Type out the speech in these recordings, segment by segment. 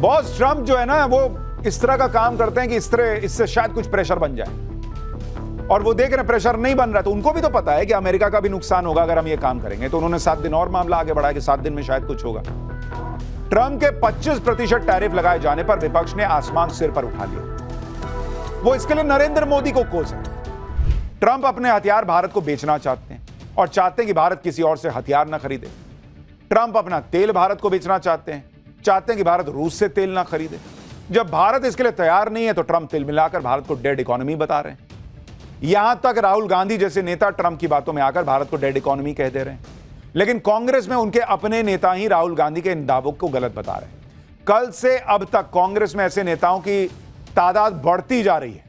Boss Trump जो है ना वो इस तरह का काम करते हैं कि इससे शायद कुछ प्रेशर बन जाए, और वो देख रहे प्रेशर नहीं बन रहा, तो उनको भी तो पता है कि अमेरिका का भी नुकसान होगा अगर हम ये काम करेंगे, तो उन्होंने 7 दिन और मामला आगे बढ़ाया कि 7 दिन में शायद कुछ होगा। ट्रम्प के 25% टैरिफ लगाए जाने पर विपक्ष ने आसमान सिर पर उठा लिया। वो इसके लिए नरेंद्र मोदी को कोस है। ट्रम्प अपने हथियार भारत को बेचना चाहते हैं और चाहते हैं कि भारत किसी और से हथियार ना खरीदे। ट्रम्प अपना तेल भारत को बेचना चाहते हैं कि भारत रूस से तेल ना खरीदे। जब भारत इसके लिए तैयार नहीं है तो ट्रम्प तिल मिलाकर भारत को डेड इकोनॉमी बता रहे हैं। यहां तक राहुल गांधी जैसे नेता ट्रम्प की बातों में आकर भारत को डेड इकोनॉमी कह दे रहे हैं, लेकिन कांग्रेस में उनके अपने नेता ही राहुल गांधी के इन दावों को गलत बता रहे हैं। कल से अब तक कांग्रेस में ऐसे नेताओं की तादाद बढ़ती जा रही है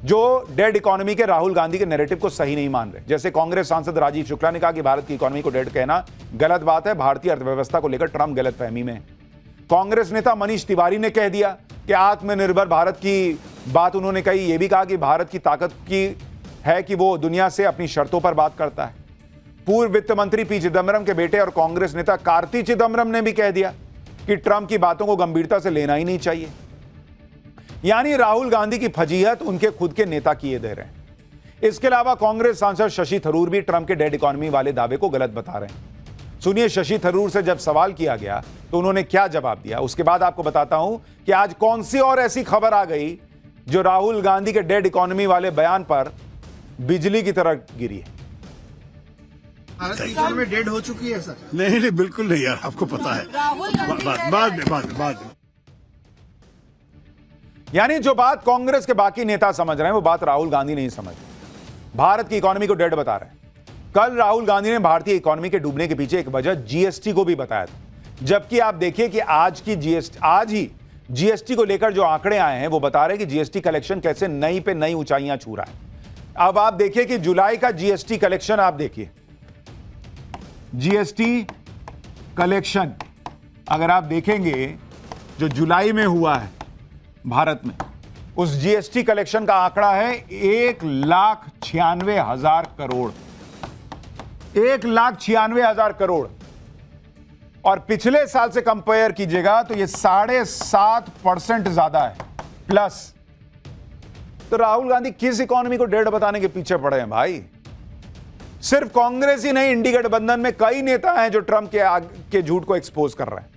जो डेड इकोनॉमी के राहुल गांधी के नैरेटिव को सही नहीं मान रहे। जैसे कांग्रेस सांसद राजीव शुक्ला ने कहा कि भारत की इकोनॉमी को डेड कहना गलत बात है, भारतीय अर्थव्यवस्था को लेकर ट्रम्प गलतफहमी में है। कांग्रेस नेता मनीष तिवारी ने कह दिया कि आत्मनिर्भर भारत की बात उन्होंने कही। यह भी कहा कि भारत की ताकत की है कि वो दुनिया से अपनी शर्तों पर बात करता है। पूर्व वित्त मंत्री पी चिदंबरम के बेटे और कांग्रेस नेता कार्ति चिदंबरम ने भी कह दिया कि ट्रम्प की बातों को गंभीरता से लेना ही नहीं चाहिए। यानी राहुल गांधी की फजीहत उनके खुद के नेता किए दे रहे हैं। इसके अलावा कांग्रेस सांसद शशि थरूर भी ट्रम्प के डेड इकोनॉमी वाले दावे को गलत बता रहे हैं। सुनिए शशि थरूर से जब सवाल किया गया तो उन्होंने क्या जवाब दिया। उसके बाद आपको बताता हूं कि आज कौन सी और ऐसी खबर आ गई जो राहुल गांधी के डेड इकोनॉमी वाले बयान पर बिजली की तरह गिरी है। भारत की इकोनॉमी डेड हो चुकी है सर? नहीं, बिल्कुल नहीं यार, आपको पता है। बाद में। यानी जो बात कांग्रेस के बाकी नेता समझ रहे हैं वो बात राहुल गांधी नहीं समझ रहे। भारत की इकोनॉमी को डेड बता रहे हैं। कल राहुल गांधी ने भारतीय इकोनॉमी के डूबने के पीछे एक वजह जीएसटी को भी बताया था, जबकि आप देखिए कि आज ही जीएसटी को लेकर जो आंकड़े आए हैं वो बता रहे हैं कि जीएसटी कलेक्शन कैसे नई पे नई ऊंचाइयां छू रहा है। अब आप देखिए कि जुलाई का जीएसटी कलेक्शन, आप देखिए जीएसटी कलेक्शन अगर आप देखेंगे जो जुलाई में हुआ है भारत में, उस जीएसटी कलेक्शन का आंकड़ा है 1,96,000 करोड़। 1,96,000 करोड़, और पिछले साल से कंपेयर कीजिएगा तो ये 7.5% ज्यादा है प्लस। तो राहुल गांधी किस इकोनॉमी को डेड बताने के पीछे पड़े हैं भाई? सिर्फ कांग्रेस ही नहीं, इंडी गठबंधन में कई नेता हैं जो ट्रम्प के झूठ को एक्सपोज कर रहे हैं।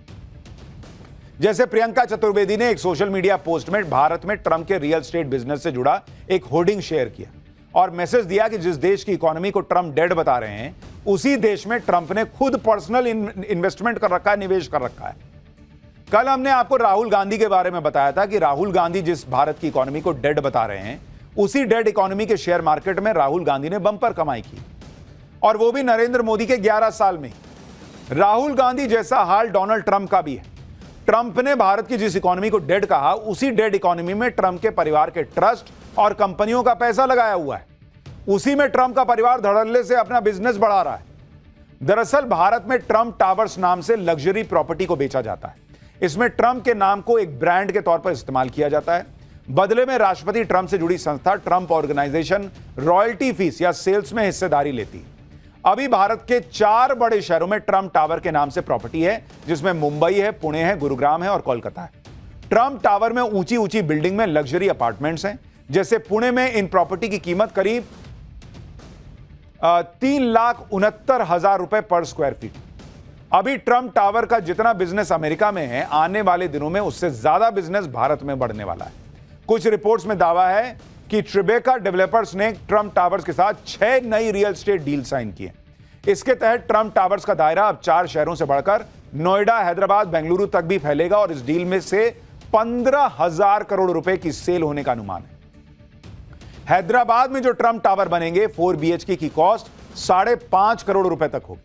जैसे प्रियंका चतुर्वेदी ने एक सोशल मीडिया पोस्ट में भारत में ट्रम्प के रियल एस्टेट बिजनेस से जुड़ा एक होर्डिंग शेयर किया और मैसेज दिया कि जिस देश की इकोनॉमी को ट्रम्प डेड बता रहे हैं उसी देश में ट्रम्प ने खुद पर्सनल इन्वेस्टमेंट कर रखा है, निवेश कर रखा है। कल हमने आपको राहुल गांधी के बारे में बताया था कि राहुल गांधी जिस भारत की इकोनॉमी को डेड बता रहे हैं उसी डेड इकोनॉमी के शेयर मार्केट में राहुल गांधी ने बंपर कमाई की, और वो भी नरेंद्र मोदी के 11 साल में। राहुल गांधी जैसा हाल डोनाल्ड ट्रंप का भी है। ट्रंप ने भारत की जिस इकोनॉमी को डेड कहा उसी डेड इकोनॉमी में ट्रंप के परिवार के ट्रस्ट और कंपनियों का पैसा लगाया हुआ है। उसी में ट्रंप का परिवार धड़ल्ले से अपना बिजनेस बढ़ा रहा है। दरअसल भारत में ट्रंप टावर्स नाम से लग्जरी प्रॉपर्टी को बेचा जाता है। इसमें ट्रंप के नाम को एक ब्रांड के तौर पर इस्तेमाल किया जाता है। बदले में राष्ट्रपति ट्रंप से जुड़ी संस्था ट्रंप ऑर्गेनाइजेशन रॉयल्टी फीस या सेल्स में हिस्सेदारी लेती है। अभी भारत के 4 बड़े शहरों में ट्रंप टावर के नाम से प्रॉपर्टी है, जिसमें मुंबई है, पुणे है, गुरुग्राम है और कोलकाता है। ट्रंप टावर में ऊंची ऊंची बिल्डिंग में लग्जरी अपार्टमेंट्स हैं। जैसे पुणे में इन प्रॉपर्टी की कीमत करीब 3,69,000 रुपए पर स्क्वायर फीट। अभी ट्रंप टावर का जितना बिजनेस अमेरिका में है, आने वाले दिनों में उससे ज्यादा बिजनेस भारत में बढ़ने वाला है। कुछ रिपोर्ट्स में दावा है कि ट्रिबेका डेवलपर्स ने ट्रंप टावर्स के साथ 6 नई रियल एस्टेट डील साइन की है। इसके तहत ट्रंप टावर्स का दायरा अब 4 शहरों से बढ़कर नोएडा, हैदराबाद, बेंगलुरु तक भी फैलेगा और इस डील में से 15,000 करोड़ रुपए की सेल होने का अनुमान है। हैदराबाद में जो ट्रंप टावर बनेंगे 4 BHK की कॉस्ट 5.5 करोड़ रुपए तक होगी।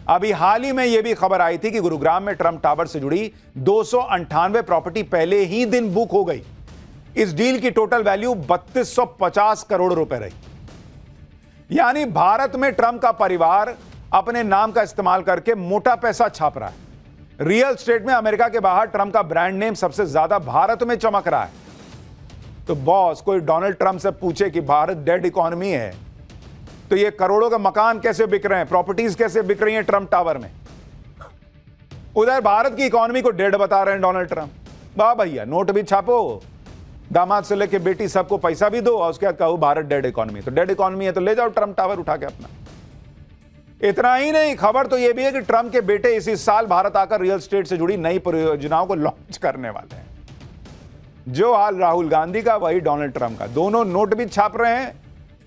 अभी हाल ही में यह भी खबर आई थी कि गुरुग्राम में ट्रंप टावर से जुड़ी 298 प्रॉपर्टी पहले ही दिन बुक हो गई। इस डील की टोटल वैल्यू 3250 करोड़ रुपए रही। यानी भारत में ट्रंप का परिवार अपने नाम का इस्तेमाल करके मोटा पैसा छाप रहा है। रियल एस्टेट में अमेरिका के बाहर ट्रंप का ब्रांड नेम सबसे ज्यादा भारत में चमक रहा है। तो बॉस, कोई डोनाल्ड ट्रंप से पूछे कि भारत डेड इकोनॉमी है तो ये करोड़ों के मकान कैसे बिक रहे हैं, प्रॉपर्टीज कैसे बिक रही हैं ट्रंप टावर में। उधर भारत की इकोनॉमी को डेड बता रहे हैं डोनाल्ड ट्रंप। वाह भैया, नोट भी छापो, दामाद से लेके बेटी सबको पैसा भी दो और उसके बाद कहो भारत डेड इकोनॉमी। तो डेड इकोनॉमी है तो ले जाओ ट्रम्प टावर उठा के अपना। इतना ही नहीं, खबर तो यह भी है कि ट्रम्प के बेटे इसी साल भारत आकर रियल एस्टेट से जुड़ी नई परियोजनाओं को लॉन्च करने वाले हैं। जो हाल राहुल गांधी का वही डोनाल्ड ट्रम्प का। दोनों नोट भी छाप रहे हैं,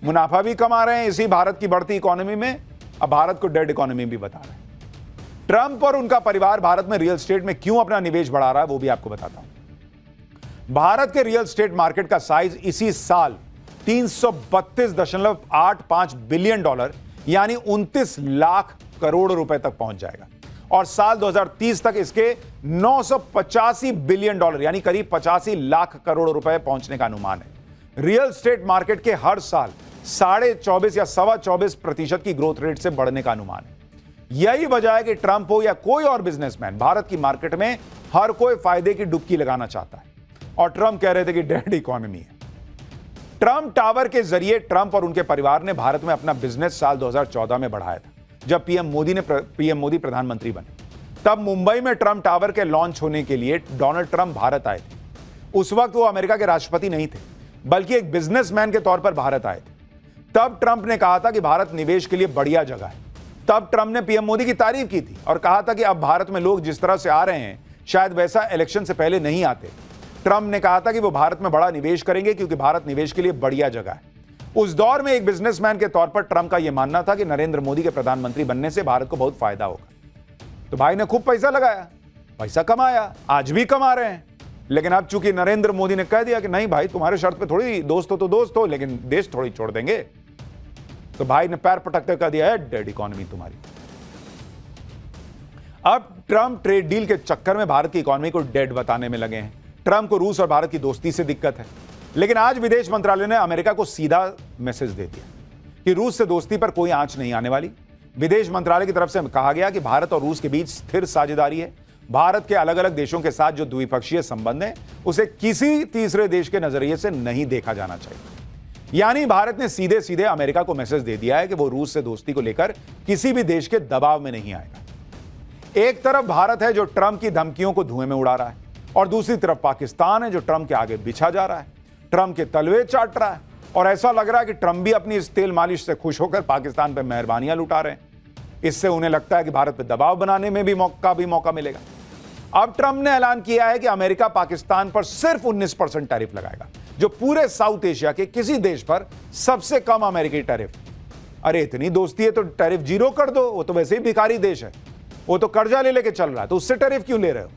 मुनाफा भी कमा रहे हैं इसी भारत की बढ़ती इकोनॉमी में, अब भारत को डेड इकोनॉमी भी बता रहे हैं। ट्रम्प और उनका परिवार भारत में रियल एस्टेट में क्यों अपना निवेश बढ़ा रहा है वो भी आपको बताता हूं। भारत के रियल एस्टेट मार्केट का साइज इसी साल 332.85 बिलियन डॉलर यानी 29 लाख करोड़ रुपए तक पहुंच जाएगा और साल 2030 तक इसके 985 बिलियन डॉलर यानी करीब 85 लाख करोड़ रुपए पहुंचने का अनुमान है। रियल एस्टेट मार्केट के हर साल 24.5 या 24.25% की ग्रोथ रेट से बढ़ने का अनुमान है। यही वजह है कि ट्रंप हो या कोई और बिजनेसमैन भारत की मार्केट में हर कोई फायदे की डुबकी लगाना चाहता है और ट्रंप कह रहे थे कि डेड इकोनॉमी है। ट्रंप टावर के जरिए ट्रंप और उनके परिवार ने भारत में अपना बिजनेस साल 2014 में बढ़ाया था जब पीएम मोदी प्रधानमंत्री बने। तब मुंबई में ट्रंप टावर के लॉन्च होने के लिए डोनाल्ड ट्रंप भारत आए थे। उस वक्त वो अमेरिका के राष्ट्रपति नहीं थे बल्कि एक बिजनेसमैन के तौर पर भारत आए थे। तब ट्रंप ने कहा था कि भारत निवेश के लिए बढ़िया जगह है। तब ट्रंप ने पीएम मोदी की तारीफ की थी और कहा था कि अब भारत में लोग जिस तरह से आ रहे हैं शायद वैसा इलेक्शन से पहले नहीं आते। ट्रंप ने कहा था कि वो भारत में बड़ा निवेश करेंगे क्योंकि भारत निवेश के लिए बढ़िया जगह है। उस दौर में एक बिजनेसमैन के तौर पर ट्रंप का यह मानना था कि नरेंद्र मोदी के प्रधानमंत्री बनने से भारत को बहुत फायदा होगा। तो भाई ने खूब पैसा लगाया, पैसा कमाया, आज भी कमा रहे हैं। लेकिन अब चूंकि नरेंद्र मोदी ने कह दिया कि नहीं भाई तुम्हारे शर्त पे थोड़ी दोस्त हो तो दोस्त हो लेकिन देश थोड़ी छोड़ देंगे, तो भाई ने पैर पटकते कर दिया है डेड इकोनॉमी तुम्हारी। अब ट्रंप ट्रेड डील के चक्कर में भारत की इकोनॉमी को डेड बताने में लगे हैं। ट्रंप को रूस और भारत की दोस्ती से दिक्कत है, लेकिन आज विदेश मंत्रालय ने अमेरिका को सीधा मैसेज दे दिया कि रूस से दोस्ती पर कोई आंच नहीं आने वाली। विदेश मंत्रालय की तरफ से कहा गया कि भारत और रूस के बीच स्थिर साझेदारी है। भारत के अलग अलग देशों के साथ जो द्विपक्षीय संबंध है उसे किसी तीसरे देश के नजरिए से नहीं देखा जाना चाहिए। यानी भारत ने सीधे सीधे अमेरिका को मैसेज दे दिया है कि वो रूस से दोस्ती को लेकर किसी भी देश के दबाव में नहीं आएगा। एक तरफ भारत है जो ट्रंप की धमकियों को धुएं में उड़ा रहा है और दूसरी तरफ पाकिस्तान है जो ट्रंप के आगे बिछा जा रहा है, ट्रंप के तलवे चाट रहा है और ऐसा लग रहा है कि ट्रंप भी अपनी इस तेल मालिश से खुश होकर पाकिस्तान पर मेहरबानियां लुटा रहे हैं। इससे उन्हें लगता है कि भारत पर दबाव बनाने में भी मौका मिलेगा। अब ट्रंप ने ऐलान किया है कि अमेरिका पाकिस्तान पर सिर्फ 19% टैरिफ लगाएगा, जो पूरे साउथ एशिया के किसी देश पर सबसे कम अमेरिकी टैरिफ। अरे इतनी दोस्ती है तो टैरिफ 0 कर दो, वो तो वैसे ही भिखारी देश है, वो तो कर्जा ले लेके चल रहा है, तो उससे टैरिफ क्यों ले रहे हो?